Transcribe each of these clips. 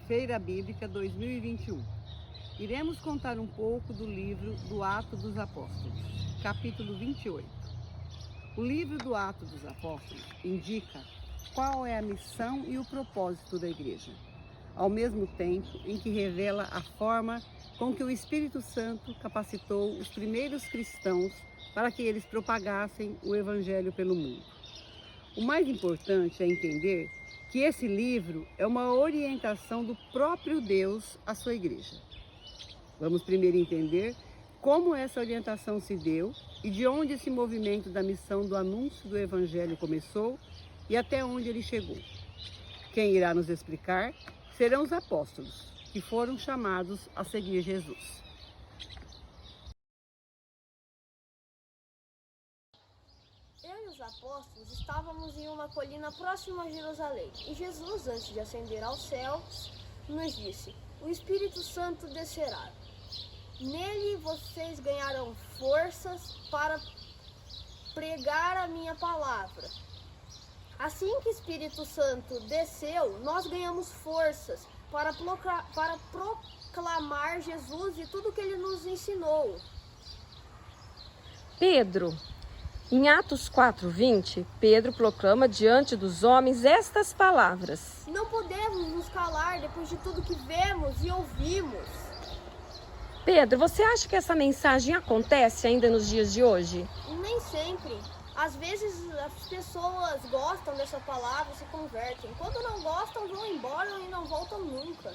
Feira Bíblica 2021. Iremos contar um pouco do livro do Atos dos Apóstolos, capítulo 28. O livro do Atos dos Apóstolos indica qual é a missão e o propósito da igreja, ao mesmo tempo em que revela a forma com que o Espírito Santo capacitou os primeiros cristãos para que eles propagassem o Evangelho pelo mundo. O mais importante é entender que esse livro é uma orientação do próprio Deus à sua igreja. Vamos primeiro entender como essa orientação se deu e de onde esse movimento da missão do anúncio do Evangelho começou e até onde ele chegou. Quem irá nos explicar serão os apóstolos, que foram chamados a seguir Jesus. Eu e os apóstolos estávamos em uma colina próxima a Jerusalém. E Jesus, antes de ascender aos céus, nos disse: o Espírito Santo descerá. Nele vocês ganharão forças para pregar a minha palavra. Assim que o Espírito Santo desceu, nós ganhamos forças para proclamar Jesus e tudo que ele nos ensinou. Pedro, em Atos 4:20, Pedro proclama diante dos homens estas palavras: Não podemos nos calar depois de tudo que vemos e ouvimos. Pedro, você acha que essa mensagem acontece ainda nos dias de hoje? Nem sempre. Às vezes as pessoas gostam dessa palavra e se convertem. Quando não gostam, vão embora e não voltam nunca.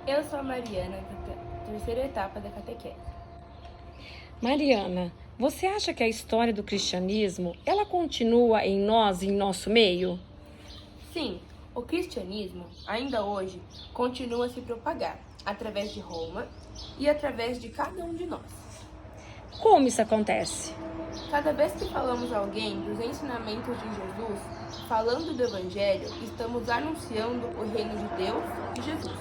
Eu sou a Mariana, da terceira etapa da catequese. Mariana, você acha que a história do cristianismo, ela continua em nós, em nosso meio? Sim, o cristianismo, ainda hoje, continua a se propagar através de Roma e através de cada um de nós. Como isso acontece? Cada vez que falamos a alguém dos ensinamentos de Jesus, falando do Evangelho, estamos anunciando o reino de Deus e Jesus.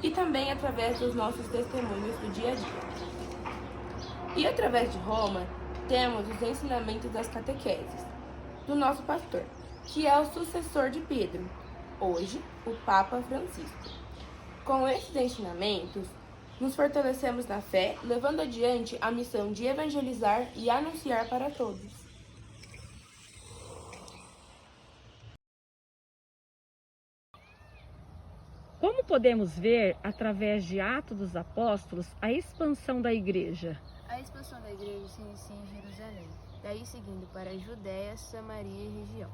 E também através dos nossos testemunhos do dia a dia. E através de Roma, temos os ensinamentos das catequeses, do nosso pastor, que é o sucessor de Pedro, hoje o Papa Francisco. Com esses ensinamentos, nos fortalecemos na fé, levando adiante a missão de evangelizar e anunciar para todos. Como podemos ver, através de Atos dos Apóstolos, a expansão da igreja? A expansão da igreja se inicia em Jerusalém, daí seguindo para a Judéia, Samaria e região.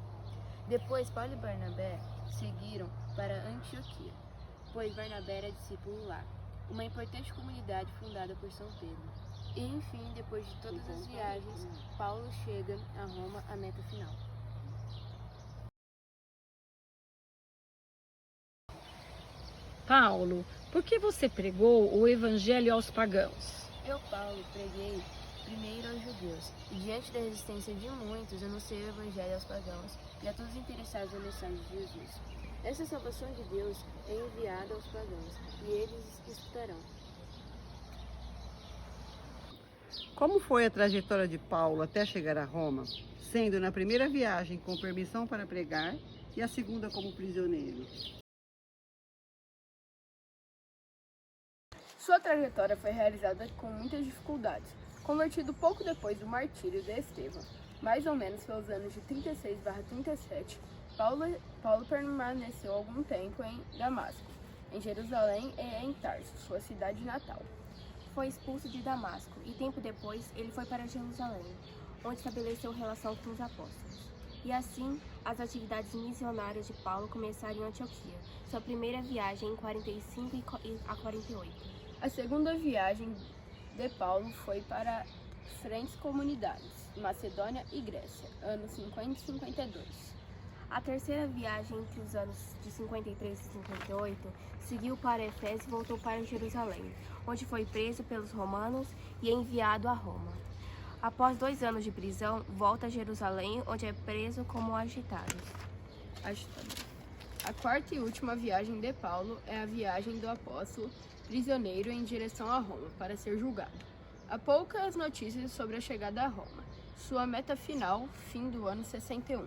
Depois, Paulo e Barnabé seguiram para Antioquia, pois Barnabé era discípulo lá, uma importante comunidade fundada por São Pedro. E, enfim, depois de todas as viagens, Paulo chega a Roma, a meta final. Paulo, por que você pregou o evangelho aos pagãos? Eu, Paulo, preguei primeiro aos judeus, e diante da resistência de muitos, anunciei o evangelho aos pagãos e a todos interessados na mensagem de Jesus. Essa salvação de Deus é enviada aos pagãos, e eles escutarão. Como foi a trajetória de Paulo até chegar a Roma, sendo na primeira viagem com permissão para pregar e a segunda como prisioneiro? Sua trajetória foi realizada com muitas dificuldades. Convertido pouco depois do martírio de Estevão, mais ou menos pelos anos de 36/37, Paulo permaneceu algum tempo em Damasco, em Jerusalém e em Tarso, sua cidade natal. Foi expulso de Damasco e tempo depois ele foi para Jerusalém, onde estabeleceu relação com os apóstolos. E assim, as atividades missionárias de Paulo começaram em Antioquia, sua primeira viagem em 45 a 48. A segunda viagem de Paulo foi para frentes comunidades, Macedônia e Grécia, anos 50 e 52. A terceira viagem, entre os anos de 53 e 58, seguiu para Efésios e voltou para Jerusalém, onde foi preso pelos romanos e enviado a Roma. Após 2 anos de prisão, volta a Jerusalém, onde é preso como agitado. A quarta e última viagem de Paulo é a viagem do apóstolo prisioneiro em direção a Roma, para ser julgado. Há poucas notícias sobre a chegada a Roma. Sua meta final, fim do ano 61.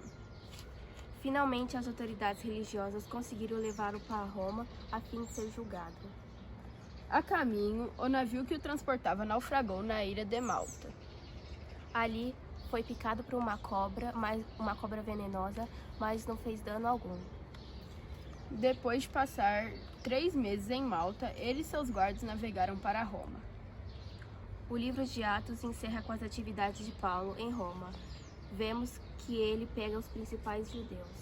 Finalmente, as autoridades religiosas conseguiram levá-lo para Roma a fim de ser julgado. A caminho, o navio que o transportava naufragou na ilha de Malta. Ali, foi picado por uma cobra venenosa, mas não fez dano algum. Depois de passar 3 meses em Malta, ele e seus guardas navegaram para Roma. O livro de Atos encerra com as atividades de Paulo em Roma. Vemos que ele pega os principais judeus.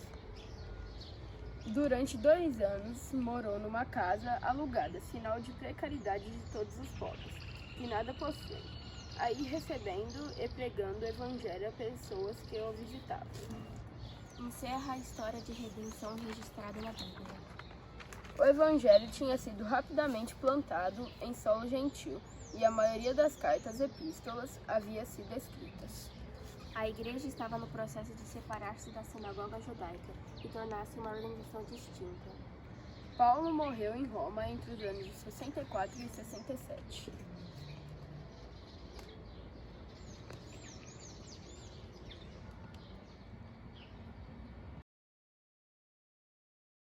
Durante 2 anos, morou numa casa alugada, sinal de precariedade de todos os pobres, que nada possuem, aí recebendo e pregando o evangelho a pessoas que o visitavam. Encerra a história de redenção registrada na Bíblia. O evangelho tinha sido rapidamente plantado em solo gentil, e a maioria das cartas epístolas havia sido escritas. A igreja estava no processo de separar-se da sinagoga judaica e tornar-se uma organização distinta. Paulo morreu em Roma entre os anos de 64 e 67.